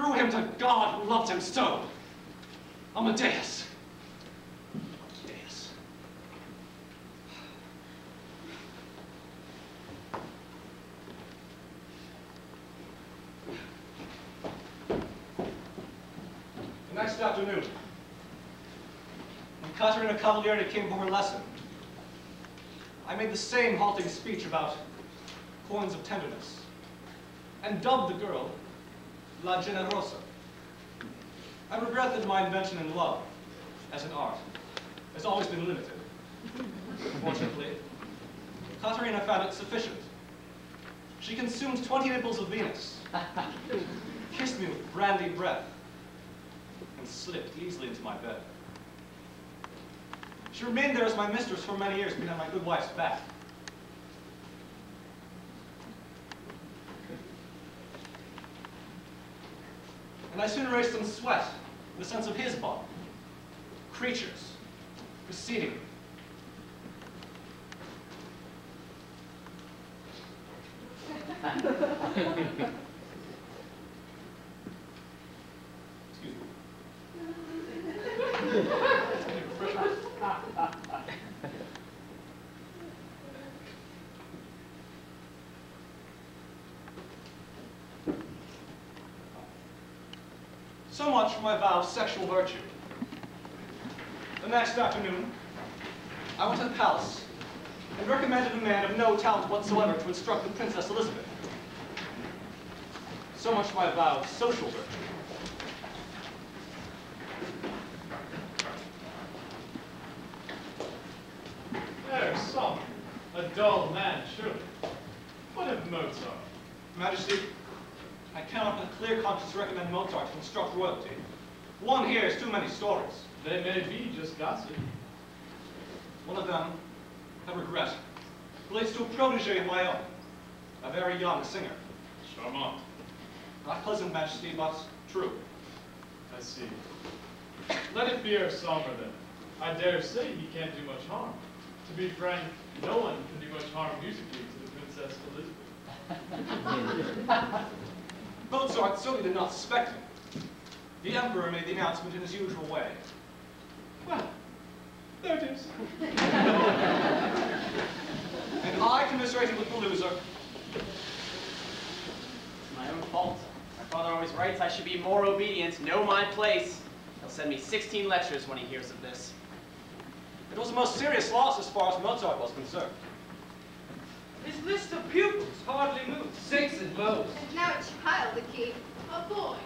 threw him to God who loved him so. Amadeus. Amadeus. The next afternoon, when Caterina Cavalieri came for her lesson, I made the same halting speech about coins of tenderness, and dubbed the girl La Generosa. I regret that my invention in love, as an art, has always been limited. Fortunately, Caterina found it sufficient. She consumed 20 nipples of Venus, kissed me with brandy breath, and slipped easily into my bed. She remained there as my mistress for many years behind my good wife's back. And I soon erased in sweat the sense of his body, creatures preceding me. Excuse me. So much for my vow of sexual virtue. The next afternoon, I went to the palace and recommended a man of no talent whatsoever to instruct the Princess Elizabeth. So much for my vow of social virtue. There's some. A dull man, surely. What of Mozart? Majesty, I cannot with a clear conscience recommend Mozart to instruct royalty. One hears too many stories. They may be just gossip. One of them, I regret, relates to a protege of my own, a very young singer. Charmant. Not pleasant, Majesty, but true. I see. Let it be our somber then. I dare say he can't do much harm. To be frank, no one can do much harm musically to the Princess Elizabeth. Mozart certainly did not suspect him. The Emperor made the announcement in his usual way. Well, there it is. And I commiserated with the loser. It's my own fault. My father always writes I should be more obedient, know my place. He'll send me 16 lectures when he hears of this. It was a most serious loss as far as Mozart was concerned. His list of pupils hardly moves. 6 at most. And now a child, the king. A boy.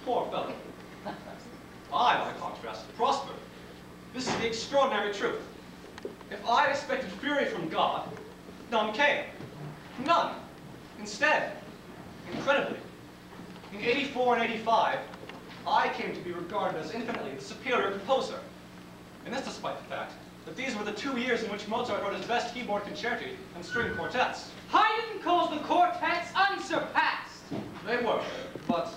Poor fellow. I, by contrast, prospered. This is the extraordinary truth. If I expected fury from God, none came. None. Instead, incredibly, in 84 and 85, I came to be regarded as infinitely the superior composer. And this despite the fact that these were the 2 years in which Mozart wrote his best keyboard concerti and string quartets. Haydn calls the quartets unsurpassed. They were, but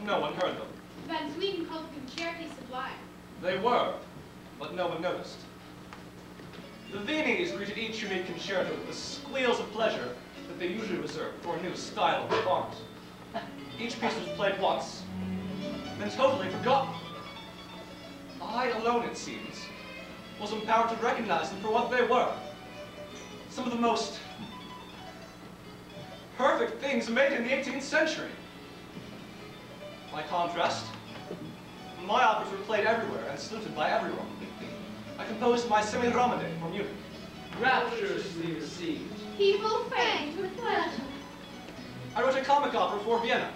no one heard them. Van Sweden called the concerti sublime. They were, but no one noticed. The Viennese greeted each unique concerto with the squeals of pleasure that they usually reserve for a new style of performance. Each piece was played once, then totally forgotten. I alone, it seems, was empowered to recognize them for what they were. Some of the most perfect things made in the 18th century. By contrast, my operas were played everywhere and saluted by everyone. I composed my Semi-Romade for Munich. Rapturously received. People faint with pleasure. I wrote a comic opera for Vienna,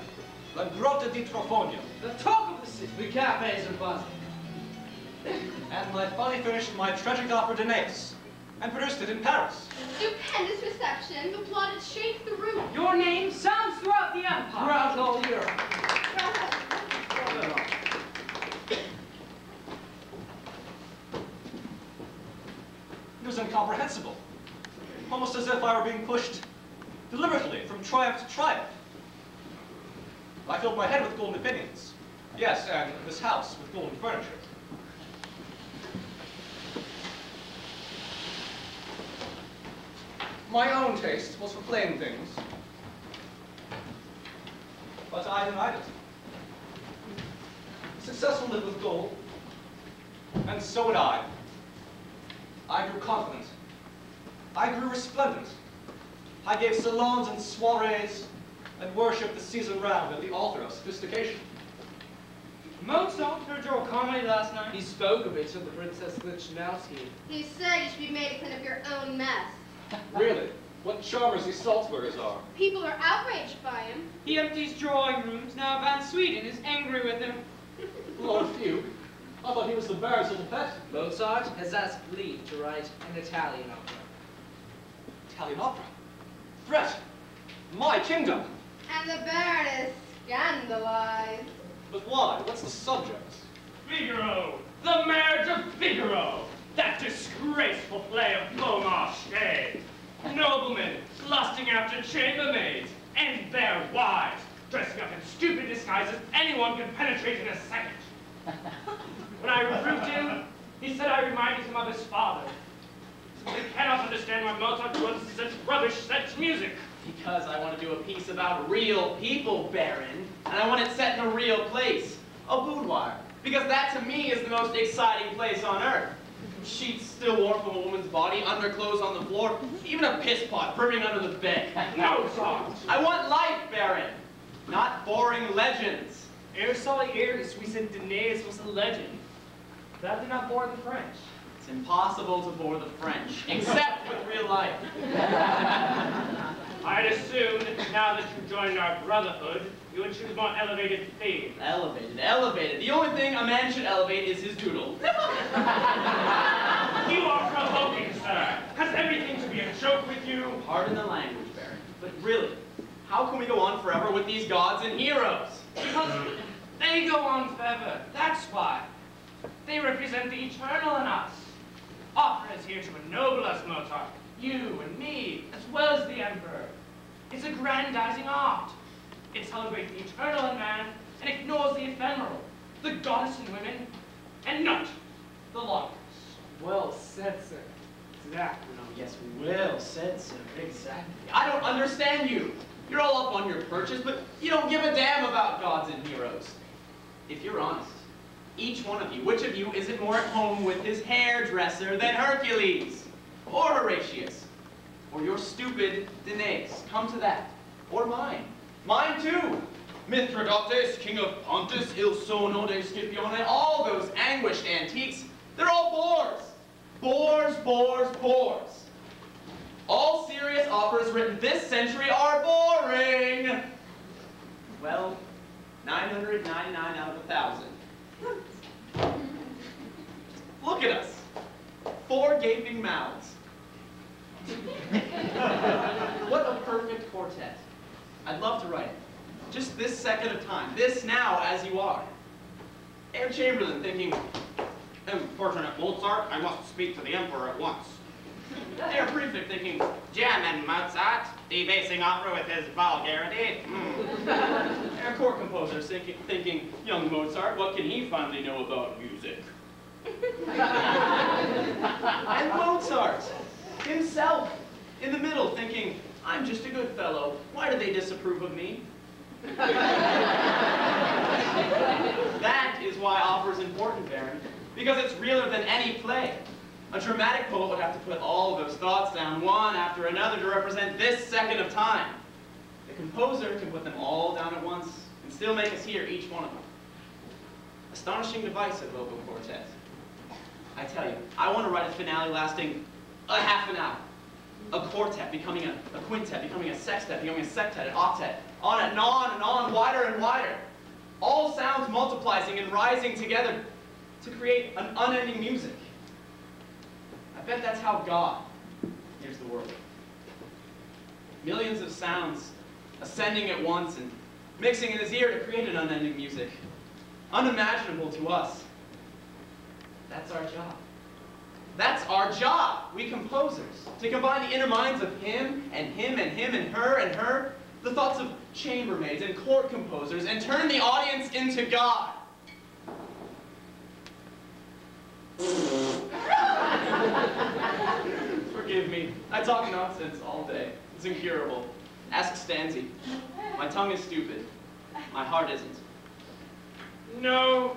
La Grotta di Trofonio. The talk of the city. The cafes are buzzing. And I finally finished my tragic opera Danaus, and produced it in Paris. Stupendous reception. The plaudits shake the room. Your name sounds throughout the empire. Throughout all Europe. It was incomprehensible, almost as if I were being pushed deliberately from triumph to triumph. I filled my head with golden opinions. Yes, and this house with golden furniture. My own taste was for plain things, but but I denied it. Success will live with gold, and so would I. I grew confident. I grew resplendent. I gave salons and soirees and worshipped the season round at the altar of sophistication. Mozart heard your comedy last night. He spoke of it to the Princess Lichnowsky. He said you should be made to clean up your own mess. Really? What charmers these Salzburgers are. People are outraged by him. He empties drawing rooms. Now Van Sweden is angry with him. Lord Fugue, I thought he was the Baron's little pet. Mozart has asked leave to write an Italian opera. Italian opera? Brett, my kingdom. And the Baron is scandalized. But why? What's the subject? Figaro! The marriage of Figaro! That disgraceful play of Beaumarchais! Noblemen lusting after chambermaids and their wives, dressing up in stupid disguises anyone can penetrate in a second. When I reproved him, he said I reminded him of his father. He cannot understand why Mozart wrote such rubbish, such music. Because I want to do a piece about real people, Baron, and I want it set in a real place, a boudoir, because that to me is the most exciting place on earth. Sheets still warm from a woman's body, underclothes on the floor, even a piss pot brimming under the bed. Mozart! I want life, Baron, not boring legends. Ere Salieri's recent Danaeus was a legend. That did not bore the French. It's impossible to bore the French, except with real life. I'd assumed, now that you've joined our brotherhood, you would choose more elevated themes. Elevated, elevated. The only thing a man should elevate is his doodle. You are provoking, sir. Has everything to be a joke with you? Pardon the language, Baron, but really, how can we go on forever with these gods and heroes? Because they go on forever. That's why. They represent the eternal in us. Opera is here to ennoble us, Mozart. You and me, as well as the Emperor. It's aggrandizing art. It celebrates the eternal in man and ignores the ephemeral, the goddess in women, and not the lockers. Well said, sir. Exactly. Oh, yes, well said, sir. Exactly. I don't understand you. You're all up on your perches, but you don't give a damn about gods and heroes. If you're honest, each one of you, which of you isn't more at home with his hairdresser than Hercules? Or Horatius? Or your stupid Danaeus? Come to that. Or mine. Mine too. Mithridates, king of Pontus, Il Sono de Scipione, all those anguished antiques, they're all bores. Bores, bores, bores. All serious operas written this century are boring. Well, 999 out of 1,000. Look at us. 4 gaping mouths. What a perfect quartet. I'd love to write it. Just this second of time. This now as you are. Air Chamberlain thinking, "Unfortunate Mozart, I must speak to the Emperor at once." Air Prefect thinking, "German Mozart, debasing opera with his vulgarity." Air Court Composer thinking, "Young Mozart, what can he finally know about music?" And Mozart himself in the middle thinking, "I'm just a good fellow. Why do they disapprove of me?" That is why opera is important, Baron, because it's realer than any play. A dramatic poet would have to put all of those thoughts down one after another to represent this second of time. The composer can put them all down at once and still make us hear each one of them. Astonishing device of vocal quartet. I tell you, I want to write a finale lasting a half an hour. A quartet becoming a quintet, becoming a sextet, becoming a septet, an octet, on and on, wider and wider. All sounds multiplying and rising together to create an unending music. I bet that's how God hears the world. Millions of sounds ascending at once and mixing in his ear to create an unending music. Unimaginable to us. That's our job. That's our job, we composers, to combine the inner minds of him and him and him and her, the thoughts of chambermaids and court composers, and turn the audience into God. Forgive me, I talk nonsense all day. It's incurable. Ask Stanzi. My tongue is stupid. My heart isn't. No,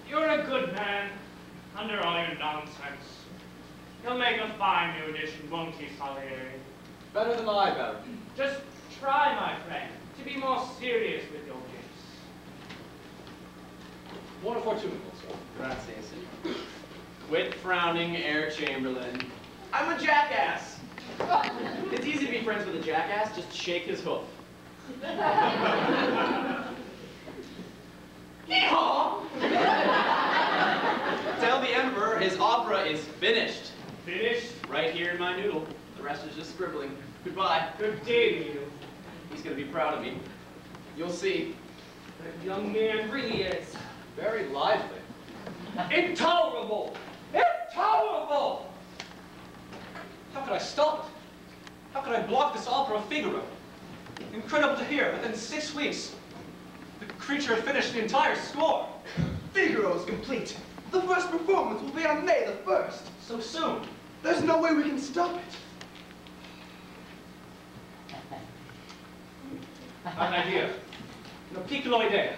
you're a good man, under all your nonsense. He'll make a fine new edition, won't he, Salieri? Better than I, Baron. Just try, my friend, to be more serious with your gifts. Buona fortuna, also. Grazie, signor. Quit frowning, Air Chamberlain. I'm a jackass. It's easy to be friends with a jackass. Just shake his hoof. Yeehaw! Tell the Emperor his opera is finished. Finished? Right here in my noodle. The rest is just scribbling. Goodbye. Good day to you. He's gonna be proud of me. You'll see. That young man really is Very lively. intolerable! Intolerable! How could I stop it? How could I block this opera of Figaro? Incredible to hear, within 6 weeks, the creature had finished the entire score. Figaro is complete. The first performance will be on May the 1st. So soon. There's no way we can stop it. I have an idea. Una piccola idea.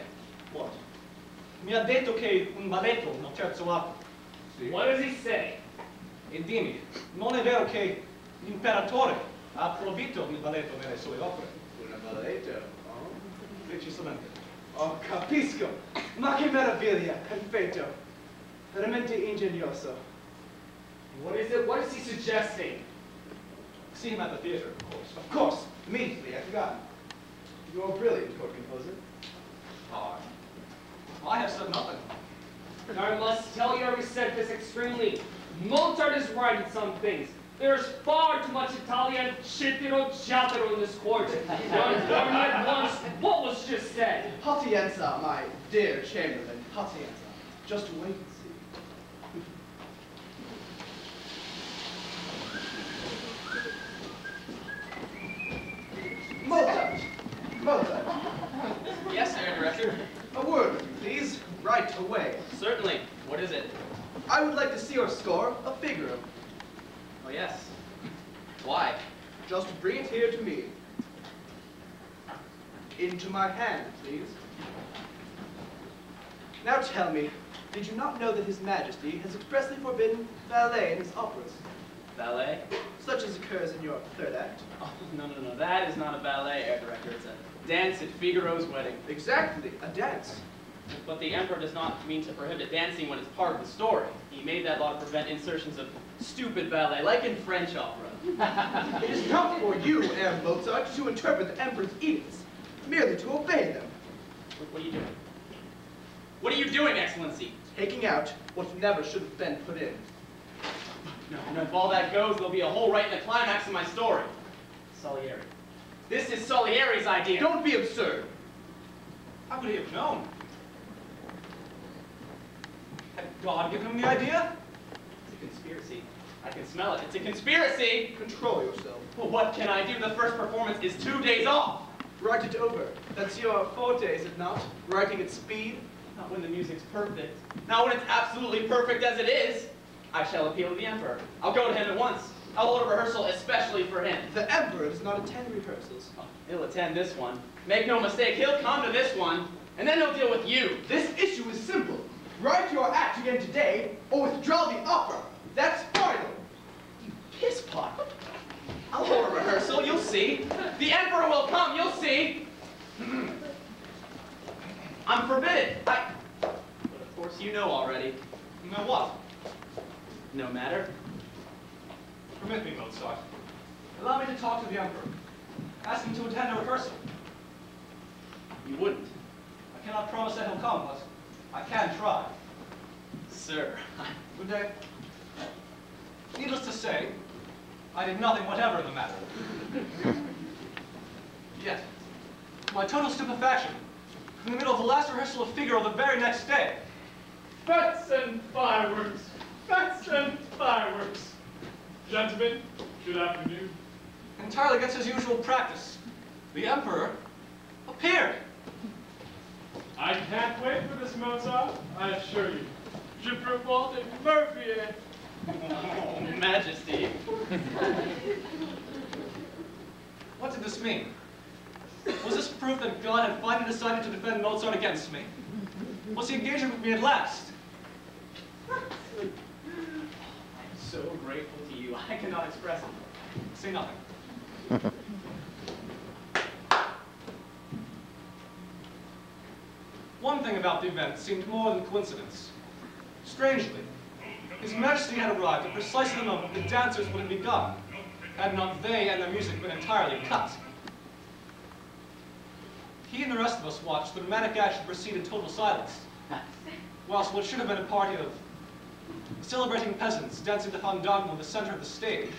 What? Mi ha detto che un balletto, un terzo atto. What does he say? E dimmi, non è vero che l'imperatore ha proibito il balletto nelle sue opere? Una balletto? Oh. Precisamente. Oh, capisco. Ma che meraviglia. Perfetto. Veramente ingenioso. What is it? What is he suggesting? See him at the theater, of course. Of course. Immediately, I forgot. You're brilliant, court composer. Oh, I have said nothing. I must tell you, I resent this extremely. Mozart is right in some things. There's far too much Italian chittero chattero in this court. Learn at once what was just said. Patienza, my dear Chamberlain. Patienza. Just wait and see. Mozart. Mozart. Yes, Herr Director. A word with you, please. Right away. Certainly. What is it? I would like to see your score of Figaro. Oh, yes. Why? Just bring it here to me. Into my hand, please. Now tell me, did you not know that His Majesty has expressly forbidden ballet in his operas, Ballet? such as occurs in your third act? Oh, no. That is not a ballet, Herr Director. It's a dance at Figaro's wedding. Exactly, a dance. But the Emperor does not mean to prohibit dancing when it's part of the story. He made that law to prevent insertions of stupid ballet, like in French opera. It is not for you, Herr Mozart, to interpret the Emperor's edicts, merely to obey them, What are you doing? What are you doing, Excellency? taking out what never should have been put in. No, if all that goes, there'll be a hole right in the climax of my story. Salieri. This is Salieri's idea. Don't be absurd. How could he have known? Had God given him the idea? It's a conspiracy. I can smell it. It's a conspiracy! Control yourself. Well, what can I do? The first performance is 2 days off. Write it over. That's your forte, is it not? Writing at speed? Not when the music's perfect. Not when it's absolutely perfect as it is. I shall appeal to the Emperor. I'll go to him at once. I'll hold a rehearsal especially for him. The Emperor does not attend rehearsals. Oh, he'll attend this one. Make no mistake, he'll come to this one, and then he'll deal with you. This issue is simple. Write your act again today, or withdraw the opera. That's final. You piss pot. I'll hold a rehearsal, you'll see. The Emperor will come, you'll see. I'm forbidden. But of course you know already. Know what? No matter. Permit me, Mozart. Allow me to talk to the Emperor. Ask him to attend a rehearsal. You wouldn't. I cannot promise that he'll come, but I can try. Sir. Good day. Needless to say, I did nothing whatever in the matter. Yet, to my total stupefaction, in the middle of the last rehearsal of Figaro the very next day, Bets and fireworks. Bets and fireworks. Gentlemen, good afternoon. entirely against his usual practice, the Emperor appeared. I can't wait for this, Mozart, I assure you. Je propose de Murphy. Oh, Majesty. What did this mean? Was this proof that God had finally decided to defend Mozart against me? Was he engaging with me at last? I'm so grateful to you, I cannot express it. Say nothing. One thing about the event seemed more than coincidence. Strangely, His Majesty had arrived at precisely the moment the dancers would have begun, had not they and their music been entirely cut. He and the rest of us watched the dramatic action proceed in total silence, whilst what should have been a party of celebrating peasants dancing the fandango in the center of the stage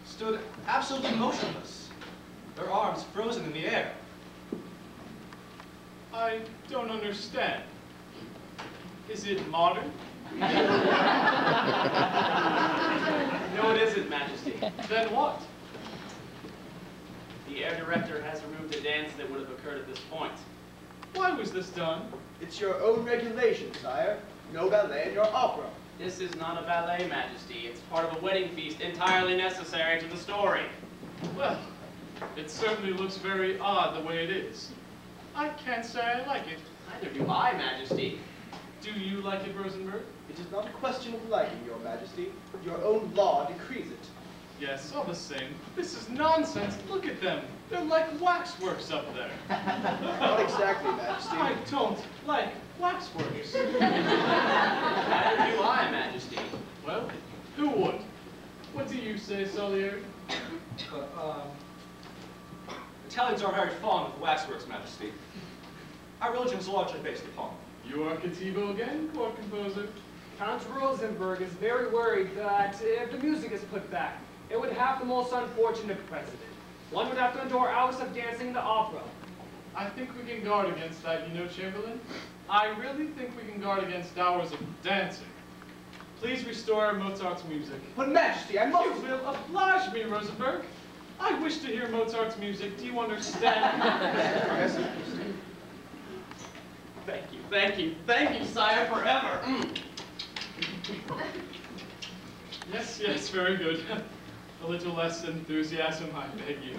stood absolutely motionless, their arms frozen in the air. I don't understand. Is it modern? No, it isn't, Majesty. Then what? The air director has removed the dance that would have occurred at this point. Why was this done? It's your own regulation, sire. No ballet in your opera. This is not a ballet, Majesty. It's part of a wedding feast entirely necessary to the story. Well, it certainly looks very odd the way it is. I can't say I like it. Neither do I, Majesty. Do you like it, Rosenberg? It is not a question of liking, your majesty. Your own law decrees it. Yes, all the same. This is nonsense. Look at them. They're like waxworks up there. Not exactly, majesty. I don't like waxworks. Neither do I, Majesty. Well, who would? What do you say, Salieri? Italians are very fond of waxworks, Majesty. Our religion is largely based upon them. You are Cattivo again, court composer? Count Rosenberg is very worried that if the music is put back, it would have the most unfortunate precedent. One would have to endure hours of dancing in the opera. I think we can guard against that, you know, Chamberlain. I really think we can guard against hours of dancing. Please restore Mozart's music. But majesty, I must... You will oblige me, Rosenberg. I wish to hear Mozart's music. Do you understand? Yes, majesty. Thank you, sire, forever. Yes, yes, very good. A little less enthusiasm, I beg you.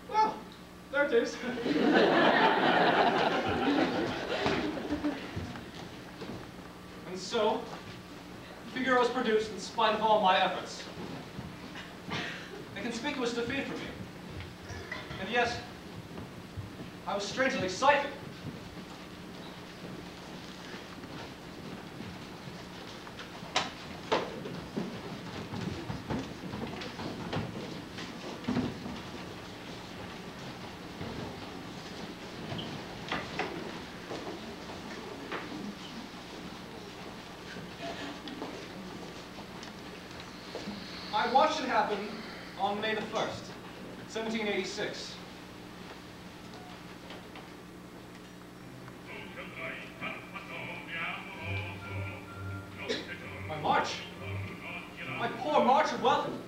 Well, there it is. And so, Figaro was produced in spite of all my efforts. A conspicuous defeat for me. And yet, I was strangely excited. I watched it happen on May the 1st, 1786. My march, my poor March of Welcome,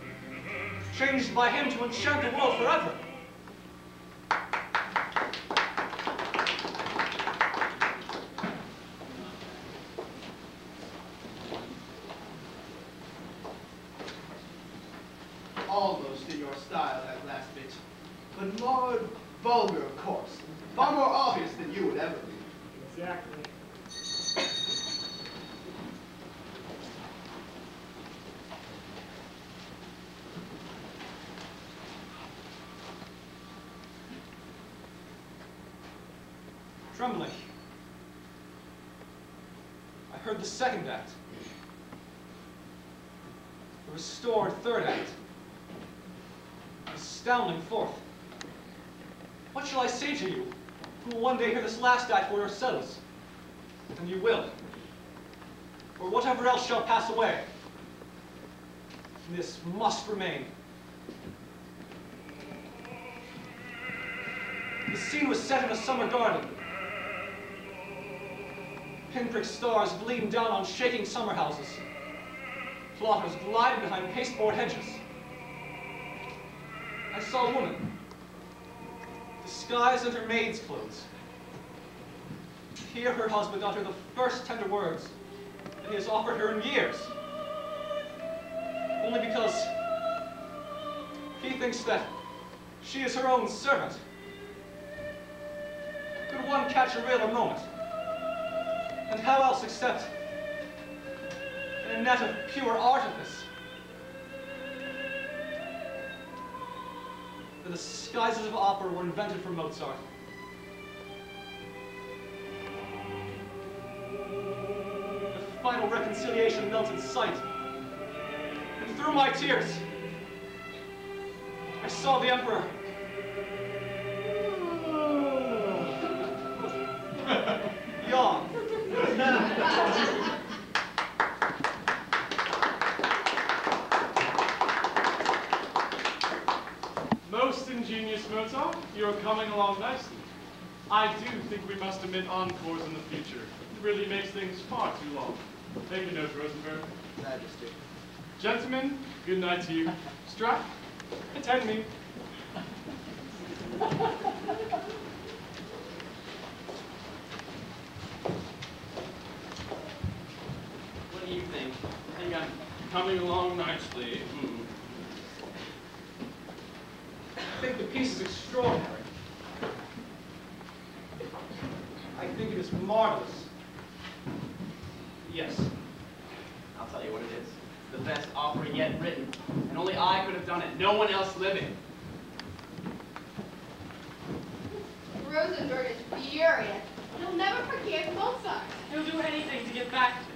changed by him to enchant the world forever. Almost in your style, that last bit. But more vulgar, of course. Far more obvious than you would ever be. Exactly. Trembling, I heard the second act, the restored third act, the astounding fourth. What shall I say to you, who will one day hear this last act for yourselves? And you will. Or whatever else shall pass away. This must remain. The scene was set in a summer garden. Pinprick stars gleamed down on shaking summer houses. Plotters glided behind pasteboard hedges. I saw a woman, disguised in her maid's clothes, hear her husband utter the first tender words that he has offered her in years, only because He thinks that she is her own servant. Could one catch a realer moment? And how else except in a net of pure artifice? The disguises of opera were invented for Mozart. The final reconciliation melted sight. And through my tears, I saw the Emperor. Yawn. Most ingenious Mozart, you're coming along nicely. I do think we must omit encores in the future. It really makes things far too long. Take a note, Rosenberg. Majesty. Gentlemen, good night to you. Strap, attend me. What do you think? I think I'm coming along nicely. I think the piece is extraordinary. I think it is marvelous. Yes. I'll tell you what it is. It's the best opera yet written. And only I could have done it. No one else living. Rosenberg is furious. He'll never forgive Mozart. He'll do anything to get back to him.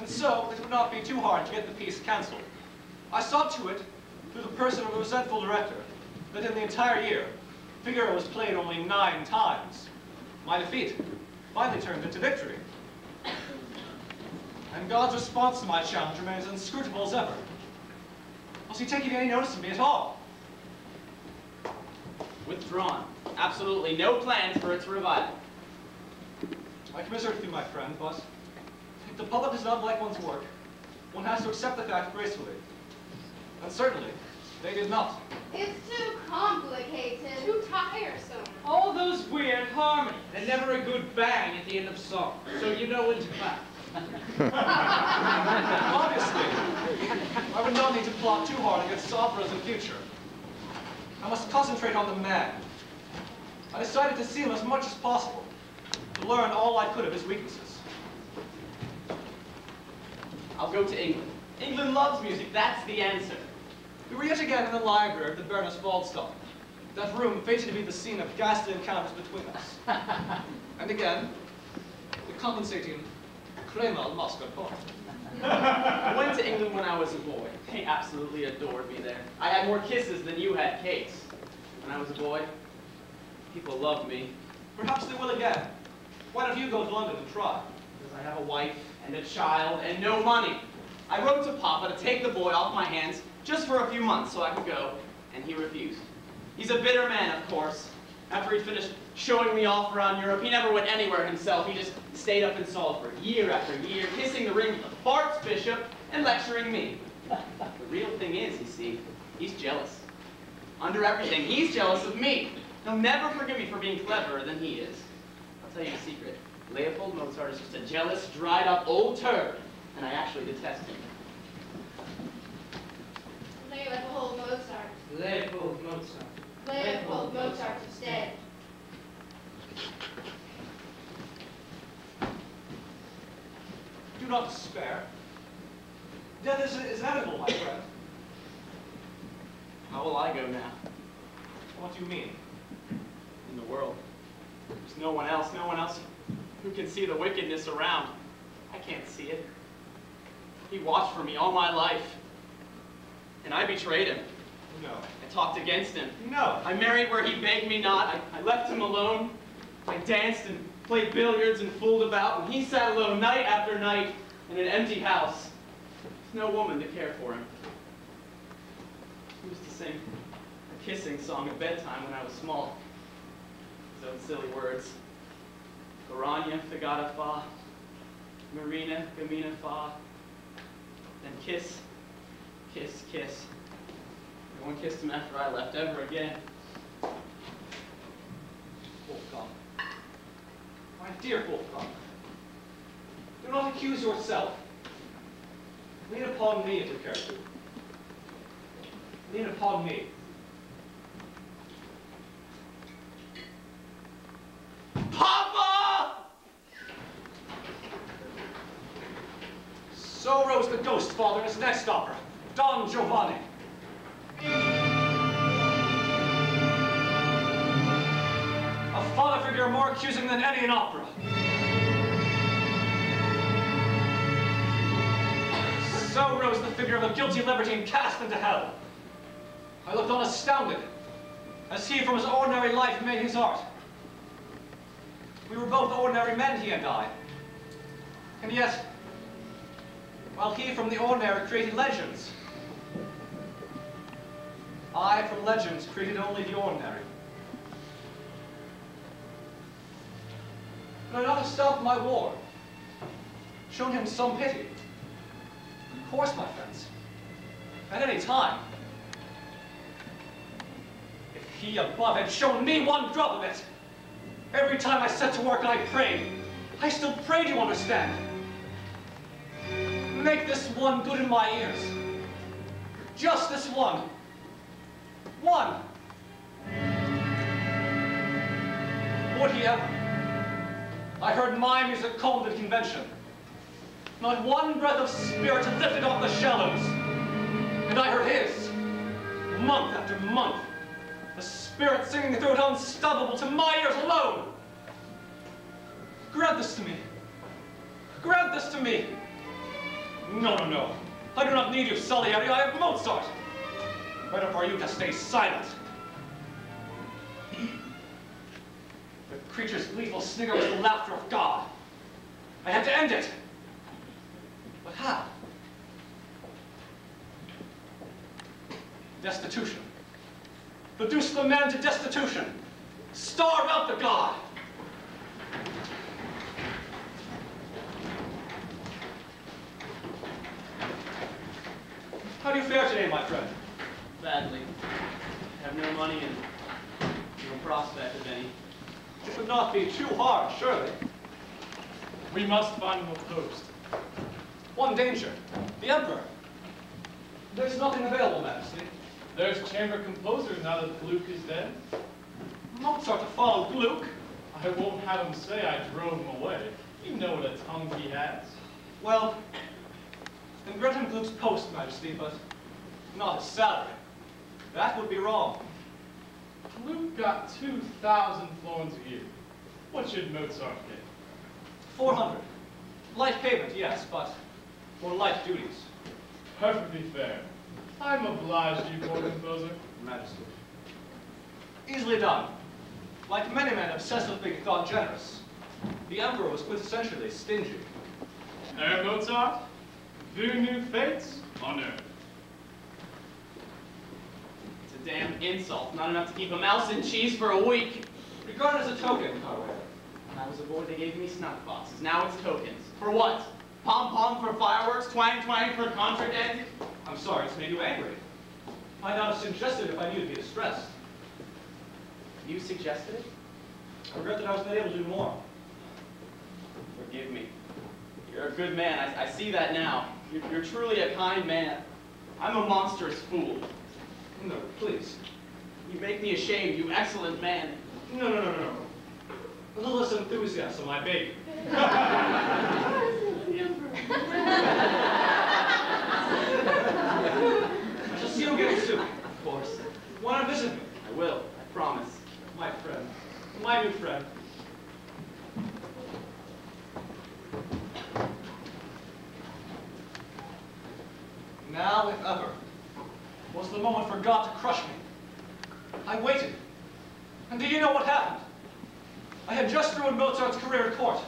And so, it would not be too hard to get the piece cancelled. I saw to it, through the person of a resentful director, that in the entire year, Figaro was played only 9 times. My defeat finally turned into victory. And God's response to my challenge remains inscrutable as ever. Was he taking any notice of me at all? Withdrawn. Absolutely no plans for its revival. I commiserate with you, my friend, but if the public does not like one's work, one has to accept the fact gracefully. And certainly, they did not. It's too complicated. Too tiresome. All those weird harmonies, and never a good bang at the end of song, so you know when to clap. Obviously, I would not need to plot too hard against operas in future. I must concentrate on the man. I decided to see him as much as possible, to learn all I could of his weaknesses. I'll go to England. England loves music. That's the answer. We were yet again in the library of the Baroness Waldstock, that room fated to be the scene of ghastly encounters between us. And again, the compensating Kreml mascarpone. I went to England when I was a boy. They absolutely adored me there. I had more kisses than you had cakes. When I was a boy, people loved me. Perhaps they will again. Why don't you go to London and try? Because I have a wife and a child and no money. I wrote to Papa to take the boy off my hands just for a few months so I could go, and he refused. He's a bitter man, of course. After he finished showing me off around Europe, he never went anywhere himself. He just stayed up in Salzburg year after year, kissing the ring of the archbishop and lecturing me. The real thing is, you see, he's jealous. Under everything, he's jealous of me. He'll never forgive me for being cleverer than he is. I'll tell you a secret. Leopold Mozart is just a jealous, dried-up old turd, and I actually detest him. Leopold Mozart. Leopold Mozart. Leopold Mozart is dead. Do not despair. Death is inevitable, my friend. How will I go now? What do you mean? In the world. There's no one else who can see the wickedness around. I can't see it. He watched for me all my life. And I betrayed him. No. I talked against him. No. I married where he begged me not. I left him alone. I danced and played billiards and fooled about, and he sat alone night after night in an empty house with no woman to care for him. He used to sing a kissing song at bedtime when I was small. His own silly words. Garanya, Figata, Fa. Marina, Gamina, Fa. Then kiss, kiss, kiss. No one kissed him after I left ever again. Wolfgang. My dear Wolfgang. Do not accuse yourself. Lean upon me if you care to. Lean upon me. So rose the Ghost Father in his next opera, Don Giovanni. A father figure more accusing than any in opera. So rose the figure of a guilty libertine cast into hell. I looked on astounded, as he from his ordinary life made his art. We were both ordinary men, he and I. And yet, while he from the ordinary created legends, I from legends created only the ordinary. Could I not have stopped my war, shown him some pity? Of course, my friends, at any time. If he above had shown me one drop of it, every time I set to work I prayed. I still prayed, you understand. Make this one good in my ears. Just this one. One. Would he ever? I heard my music cold at convention. Not one breath of spirit had lifted off the shallows. And I heard his, month after month, the spirit singing through it unstoppable to my ears alone. Grant this to me. Grant this to me. No, no, no. I do not need you, Salieri. I have Mozart. Better for you to stay silent. The creature's gleeful snigger was the laughter of God. I had to end it. But how? Destitution. Reduce the man to destitution. Starve out the God. How do you fare today, my friend? Badly. I have no money and no prospect of any. It would not be too hard, surely. We must find him a post. One danger. The Emperor. There's nothing available, Majesty. There's chamber composers now that Gluck is dead. Mozart to follow Gluck. I won't have him say I drove him away. You know what a tongue he has. Well, then grant him Gluck's post, Majesty, but not his salary. That would be wrong. Gluck got 2,000 florins a year. What should Mozart get? 400. Light payment, yes, but for light duties. Perfectly fair. I'm obliged, you poor composer. Majesty. Easily done. Like many men obsessively thought generous, the Emperor was quintessentially stingy. Herr Mozart, vu new fates on earth. It's a damn insult. Not enough to keep a mouse in cheese for a week. Regarded as a token, however. When I was a boy, they gave me snuff boxes. Now it's tokens. For what? Pom-pom for fireworks? Twang-twang for concert ends? I'm sorry, it's made you angry. I'd not have suggested if I knew you'd be distressed. You suggested it? I regret that I was not able to do more. Forgive me. You're a good man. I see that now. You're truly a kind man. I'm a monstrous fool. No, please. You make me ashamed, you excellent man. No, no, no, no, no. A little less enthusiasm, I beg. I shall see you again soon. Of course. Want to visit me? I will. I promise. My friend. My new friend. Now, if ever, was the moment for God to crush me. I waited. And do you know what happened? I had just ruined Mozart's career at court.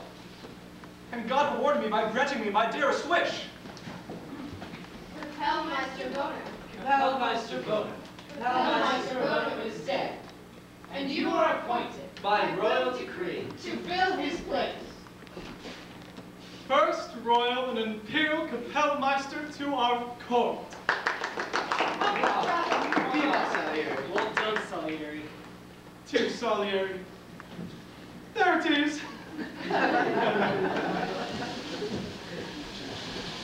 And God rewarded me by granting me my dearest wish. Kapellmeister Bonner. Kapellmeister Bonner. Kapellmeister Bonner is dead. And you are appointed By royal decree. to fill his place. First royal and imperial Kapellmeister to our court. Well done, Salieri. To Salieri. There it is.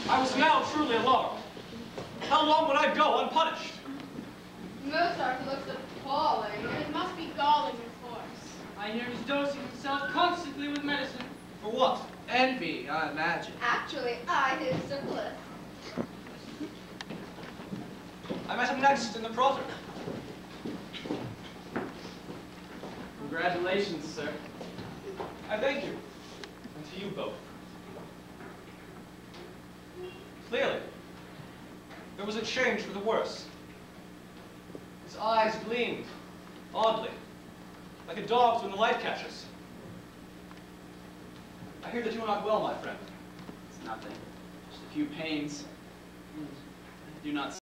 I was now truly alarmed. How long would I go unpunished? Mozart looks appalling, and it must be galling his horse. I hear he's dosing himself constantly with medicine. For what? Envy, I imagine. Actually, I his syphilis. danced in the Prater. Congratulations, sir. I thank you, and to you both. Clearly, there was a change for the worse. His eyes gleamed, oddly, like a dog's when the light catches. I hear that you are not well, my friend. It's nothing. Just a few pains. I do not